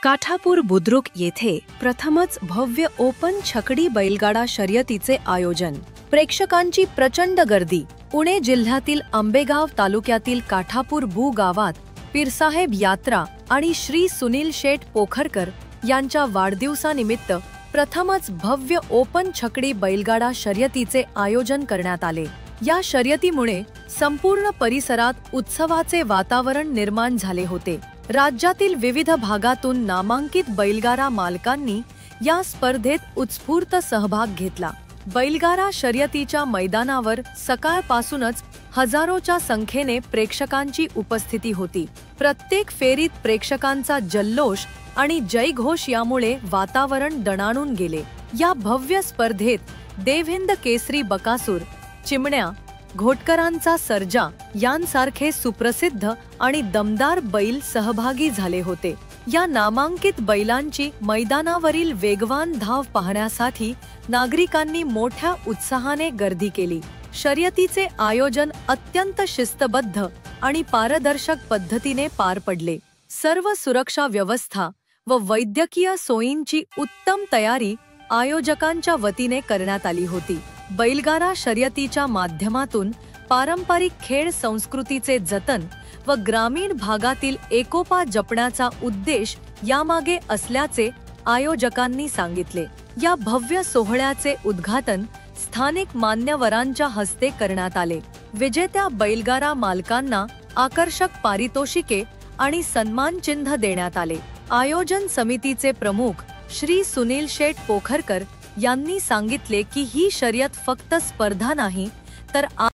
काठापूर बुद्रुक येथे प्रथमच भव्य ओपन छकडी बैलगाडा शर्यतीचे आयोजन। प्रेक्षकांची प्रचंड गर्दी। पुणे जिल्ह्यातील आंबेगाव तालुक्यातील काठापूर बु गावात पीरसाहेब यात्रा आणि श्री सुनील शेठ पोखरकर यांच्या वाढदिवसानिमित्त प्रथमच भव्य ओपन छकडी बैलगाडा शर्यतीचे आयोजन करण्यात आले। या शर्यतीमुळे संपूर्ण परिसरात उत्सवाचे वातावरण निर्माण झाले होते। राज्यातील विविध भागातून नामांकित बैलगाडा मालकांनी या स्पर्धेत उत्स्फूर्त सहभाग घेतला। बैलगाडा शर्यतीच्या मैदानावर सकाळपासूनच हजारोच्या संख्येने प्रेक्षकांची उपस्थिती होती। प्रत्येक फेरीत प्रेक्षकांचा जल्लोष आणि जयघोष यामुळे वातावरण दणाणून गेले। या भव्य स्पर्धेत देवहिंद केसरी बकासूर, चिमण्या, घोटकरांचा सर्जा यांसारखे सुप्रसिद्ध आणि दमदार बैल सहभागी झाले होते। या नामांकित बैलांची मैदानावरील वेगवान धाव पाहण्यासाठी नागरिकांनी मोठ्या उत्साहाने गर्दी केली। शर्यतीचे आयोजन अत्यंत शिस्तबद्ध आणि पारदर्शक पद्धतीने पार पडले। सर्व सुरक्षा व्यवस्था व वैद्यकीय सोयींची उत्तम तयारी आयोजकांच्या वतीने करण्यात आली होती। बैलगाडा शर्यतीच्या माध्यमातून पारंपरिक खेळ संस्कृतीचे जतन व ग्रामीण भागातील एकोपा जपण्याचा उद्देश यामागे असल्याचे आयोजकांनी सांगितले। या भव्य सोहळ्याचे उद्घाटन स्थानिक मान्यवरांच्या हस्ते करण्यात आले। विजेत्या बैलगाडा मालकांना आकर्षक पारितोषिके आणि सन्मानचिन्ह देण्यात आले। आयोजन समितीचे प्रमुख श्री सुनील शेठ पोखरकर यांनी सांगितले की ही शर्यत फक्त स्पर्धा नाही तर